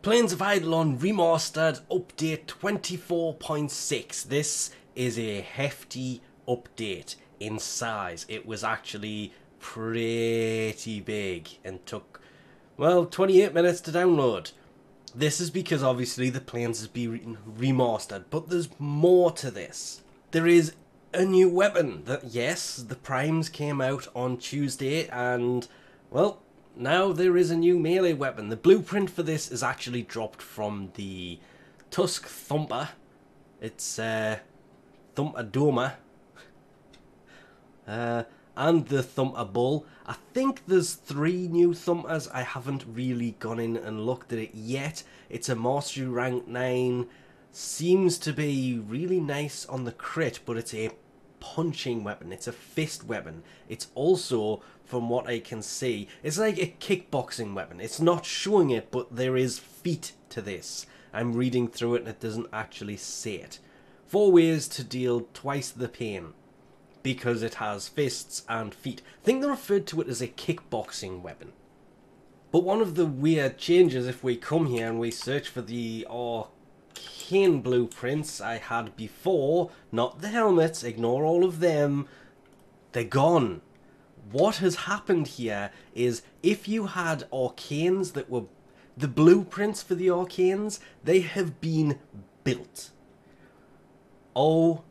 Planes of Eidolon Remastered Update 24.6. This is a hefty update in size. It was actually pretty big and took, well, 28 minutes to download. This is because obviously the planes has been remastered, but there's more to this. There is a new weapon. Yes, the primes came out on Tuesday and, well, now there is a new melee weapon. The blueprint for this is actually dropped from the Tusk Thumper. It's Thumper Doma. And the Thumper Bull. I think there's 3 new Thumpers. I haven't really gone in and looked at it yet. It's a Mastery Rank 9. Seems to be really nice on the crit, but it's a punching weapon. It's a fist weapon. It's also, from what I can see, it's like a kickboxing weapon. It's not showing it, but there is feet to this. I'm reading through it and it doesn't actually say it. 4 ways to deal twice the pain, because it has fists and feet. I think they referred to it as a kickboxing weapon. But one of the weird changes, if we come here and we search for the Arcane blueprints I had before, not the helmets, ignore all of them, they're gone. What has happened here is if you had Arcanes that were the blueprints for the Arcanes, they have been built. Oh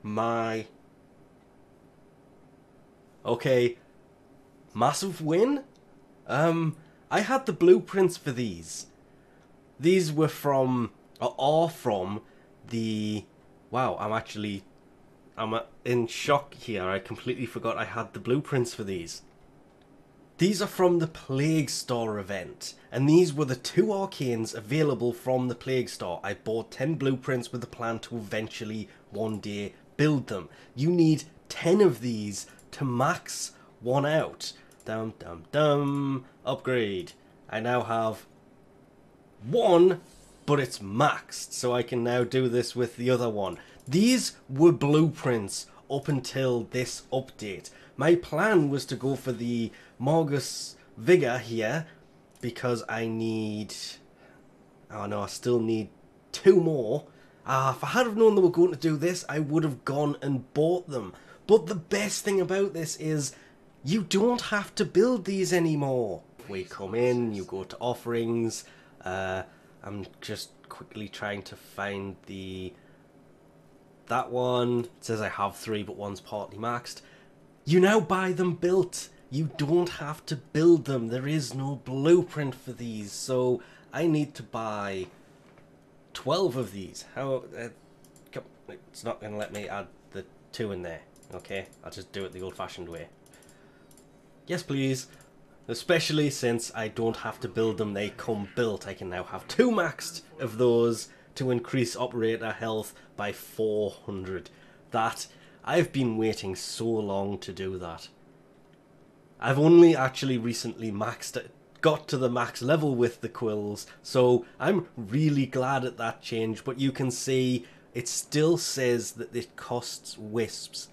my. Okay, massive win. I had the blueprints for these. These were from, or are from the, wow, I'm in shock here. I completely forgot I had the blueprints for these. These are from the Plague Star event, and these were the 2 Arcanes available from the Plague Star. I bought 10 blueprints with the plan to eventually one day build them. You need 10 of these to max one out. Dum dum dum. Upgrade. I now have 1, but it's maxed, so I can now do this with the other one. These were blueprints up until this update. My plan was to go for the Margus Vigor here, because I need, oh no, I still need 2 more. If I had have known they were going to do this, I would have gone and bought them. But the best thing about this is you don't have to build these anymore. We come in, you go to offerings. I'm just quickly trying to find that one. It says I have 3, but one's partly maxed. You now buy them built. You don't have to build them. There is no blueprint for these, so I need to buy 12 of these. How? It's not going to let me add the 2 in there. Okay, I'll just do it the old-fashioned way. Yes, please. Especially since I don't have to build them, they come built. I can now have 2 maxed of those to increase operator health by 400. That, I've been waiting so long to do that. I've only actually recently maxed it, got to the max level with the quills, so I'm really glad at that change, but you can see it still says that it costs wisps.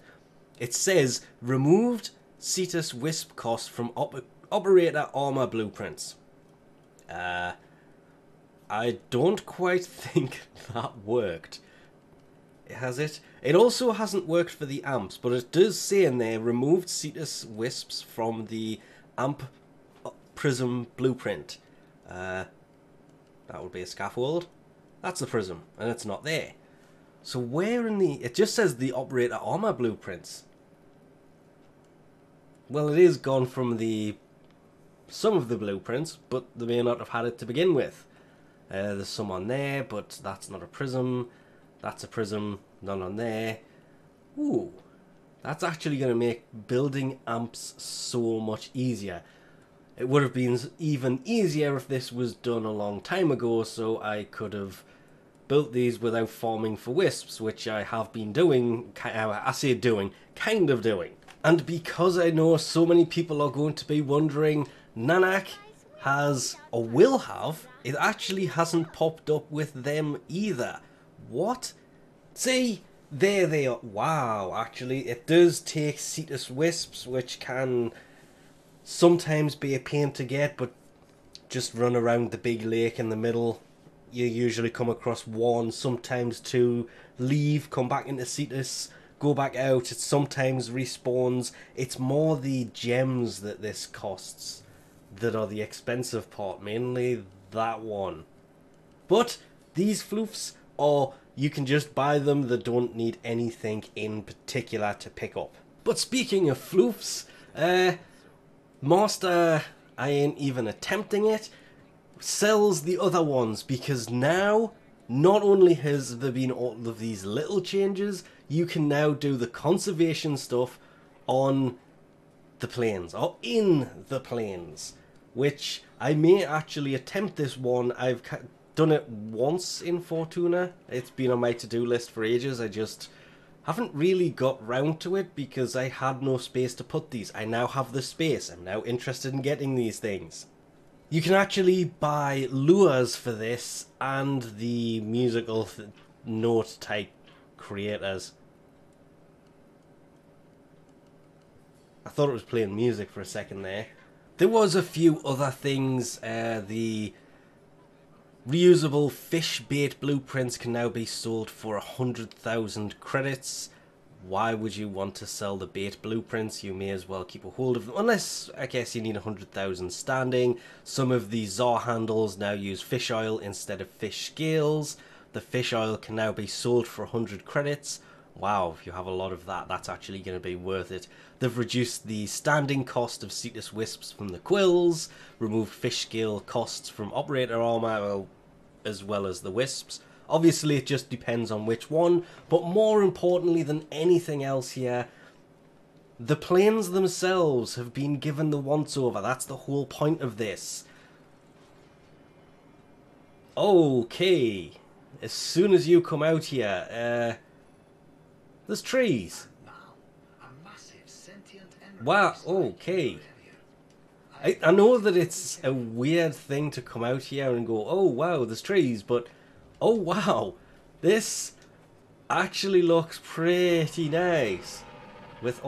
It says removed Cetus Wisp cost from operator armor blueprints. I don't quite think that worked. Has it? It also hasn't worked for the amps, but it does say in there removed Cetus Wisps from the amp prism blueprint. That would be a scaffold. That's the prism, and it's not there. So where in the... It just says the operator armor blueprints. Well, it is gone from some of the blueprints, but they may not have had it to begin with. There's some on there, but that's not a prism. That's a prism, none on there. Ooh, that's actually going to make building amps so much easier. It would have been even easier if this was done a long time ago, so I could have built these without farming for wisps, which I have been doing. I say doing, kind of doing. And because I know so many people are going to be wondering, Nanak has, or will have, it actually hasn't popped up with them either. What? See, there they are. Wow, actually, it does take Cetus Wisps, which can sometimes be a pain to get, but just run around the big lake in the middle. You usually come across one, sometimes two, leave, come back into Cetus, go back out. It sometimes respawns. It's more the gems that this costs that are the expensive part, mainly that one. But these floofs are, you can just buy them. They don't need anything in particular to pick up. But speaking of floofs, Master, I ain't even attempting it, sells the other ones, because now not only has there been all of these little changes, you can now do the conservation stuff on the plains, or in the plains, which I may actually attempt this one. I've done it once in Fortuna. It's been on my to-do list for ages. I just haven't really got round to it because I had no space to put these. I now have the space. I'm now interested in getting these things. You can actually buy lures for this and the musical note type creators. I thought it was playing music for a second there. There was a few other things. The reusable fish bait blueprints can now be sold for 100,000 credits. Why would you want to sell the bait blueprints? You may as well keep a hold of them, unless I guess you need 100,000 standing. Some of the Czar handles now use fish oil instead of fish scales. The fish oil can now be sold for 100 credits. Wow, if you have a lot of that, that's actually going to be worth it. They've reduced the standing cost of Cetus Wisps from the quills, removed fish scale costs from operator armor, as well as the wisps. Obviously, it just depends on which one, but more importantly than anything else here, the planes themselves have been given the once-over. That's the whole point of this. Okay, as soon as you come out here, there's trees. Wow, okay. I know that it's a weird thing to come out here and go, oh wow, there's trees, but oh wow, this actually looks pretty nice. With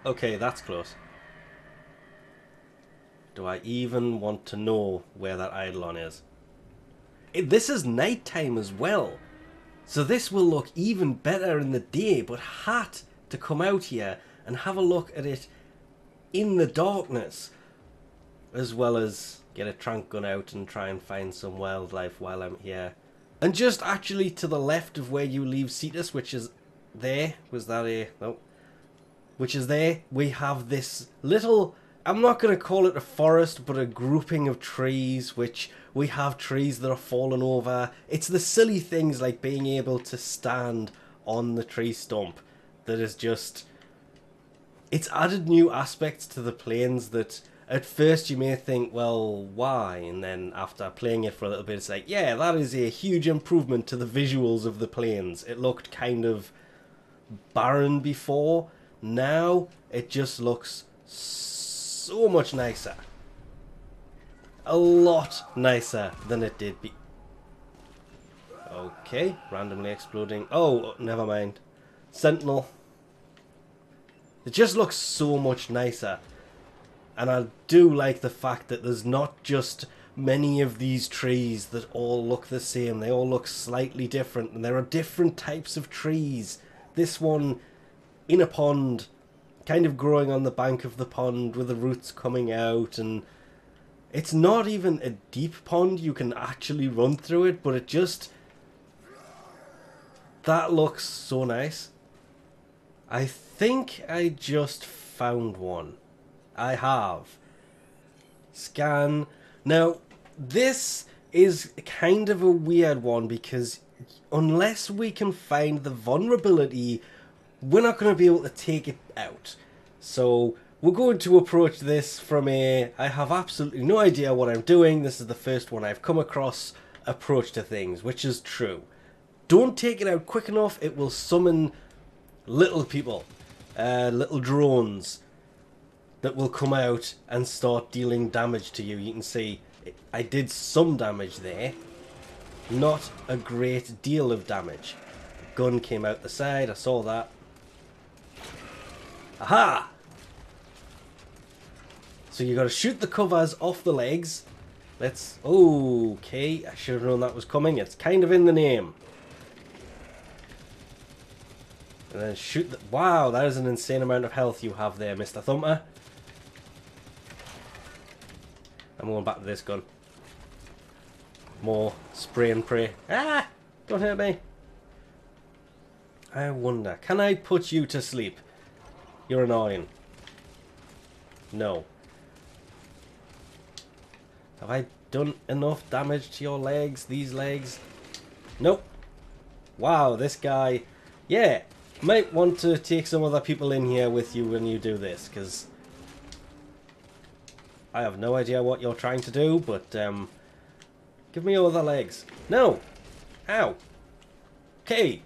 okay, that's close. Do I even want to know where that Eidolon is? This is nighttime as well, so this will look even better in the day, but hat to come out here and have a look at it in the darkness, as well as get a trank gun out and try and find some wildlife while I'm here. And just actually to the left of where you leave Cetus, which is there, was that a, no, which is there, we have this little, I'm not going to call it a forest, but a grouping of trees, which we have trees that are fallen over. It's the silly things like being able to stand on the tree stump that is just, it's added new aspects to the plains that at first you may think, well, why? And then after playing it for a little bit, it's like, yeah, that is a huge improvement to the visuals of the plains. It looked kind of barren before. Now it just looks so much nicer. A lot nicer than it did be. Okay, randomly exploding. Oh, never mind. Sentinel. It just looks so much nicer. And I do like the fact that there's not just many of these trees that all look the same. They all look slightly different. And there are different types of trees. This one in a pond, kind of growing on the bank of the pond with the roots coming out. And it's not even a deep pond. You can actually run through it. But it just, that looks so nice. I think I just found one. I have. Scan. Now, this is kind of a weird one because unless we can find the vulnerability, we're not going to be able to take it out. So we're going to approach this from a, I have absolutely no idea what I'm doing, this is the first one I've come across, approach to things, which is true. Don't take it out quick enough, it will summon little people, little drones that will come out and start dealing damage to you. You can see I did some damage there, not a great deal of damage. Gun came out the side, I saw that. Aha! So you got to shoot the covers off the legs. Let's... Okay, I should have known that was coming. It's kind of in the name. And then shoot the... Wow, that is an insane amount of health you have there, Mr. Thumper. I'm going back to this gun. More spray and pray. Ah! Don't hurt me. I wonder, can I put you to sleep? You're annoying. No. Have I done enough damage to your legs? These legs? Nope. Wow, this guy... Yeah, might want to take some other people in here with you when you do this, because... I have no idea what you're trying to do, but, give me your other legs. No! Ow! Okay.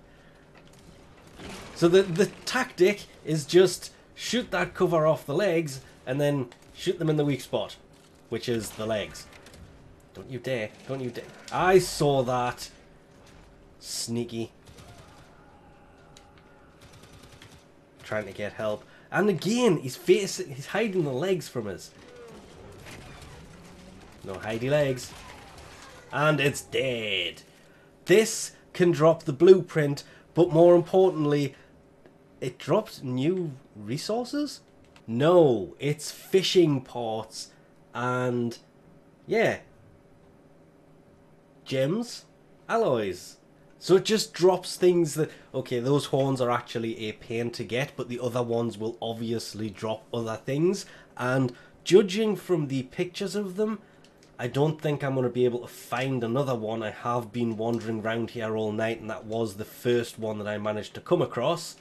So the tactic is just shoot that cover off the legs and then shoot them in the weak spot, which is the legs. Don't you dare. Don't you dare. I saw that. Sneaky. Trying to get help. And again, he's hiding the legs from us. No hidey legs. And it's dead. This can drop the blueprint, but more importantly, it drops new resources? No, it's fishing pots and, yeah, gems, alloys. So it just drops things that, okay, those horns are actually a pain to get, but the other ones will obviously drop other things. And judging from the pictures of them, I don't think I'm going to be able to find another one. I have been wandering around here all night, and that was the first one that I managed to come across.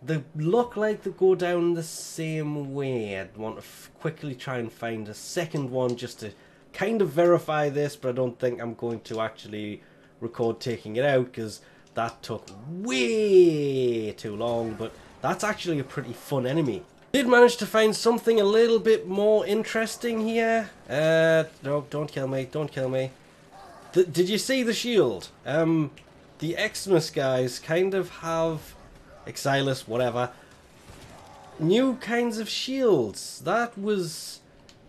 They look like they go down the same way. I'd want to quickly try and find a second one just to kind of verify this, but I don't think I'm going to actually record taking it out because that took way too long, but that's actually a pretty fun enemy. Did manage to find something a little bit more interesting here. No, don't kill me, don't kill me. Did you see the shield? The Xmas guys kind of have... Exilus, whatever. New kinds of shields. That was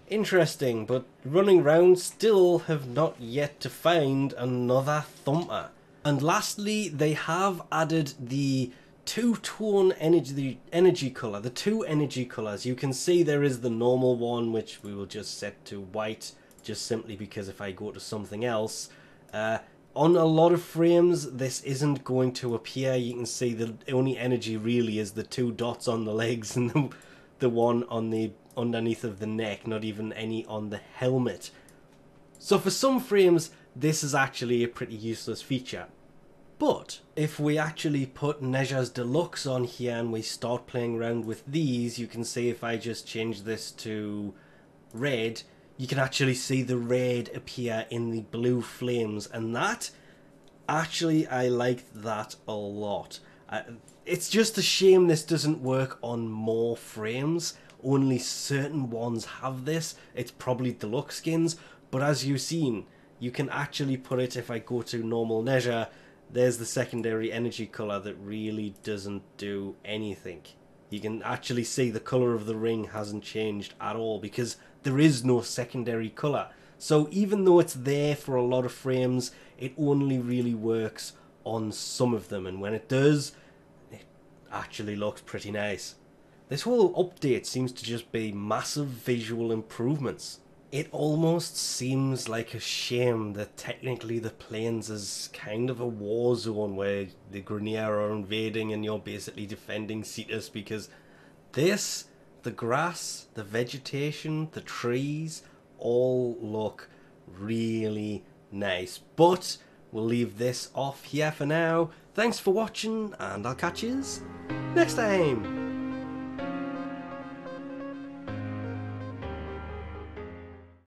interesting, but running around still have not yet to find another Thumper. And lastly, they have added the two-tone energy colour, the two energy colours. You can see there is the normal one, which we will just set to white, just simply because if I go to something else, on a lot of frames, this isn't going to appear. You can see the only energy really is the two dots on the legs and the one on the underneath of the neck, not even any on the helmet. So for some frames, this is actually a pretty useless feature. But if we actually put Neja's Deluxe on here and we start playing around with these, you can see if I just change this to red, you can actually see the red appear in the blue flames, and that, actually, I liked that a lot. It's just a shame this doesn't work on more frames. Only certain ones have this. It's probably deluxe skins, but as you've seen, you can actually put it, if I go to normal Neja, there's the secondary energy colour that really doesn't do anything. You can actually see the colour of the ring hasn't changed at all because there is no secondary colour. So even though it's there for a lot of frames, it only really works on some of them. And when it does, it actually looks pretty nice. This whole update seems to just be massive visual improvements. It almost seems like a shame that technically the plains is kind of a war zone where the Grineer are invading and you're basically defending Cetus, because this, the grass, the vegetation, the trees, all look really nice. But we'll leave this off here for now. Thanks for watching, and I'll catch yous next time.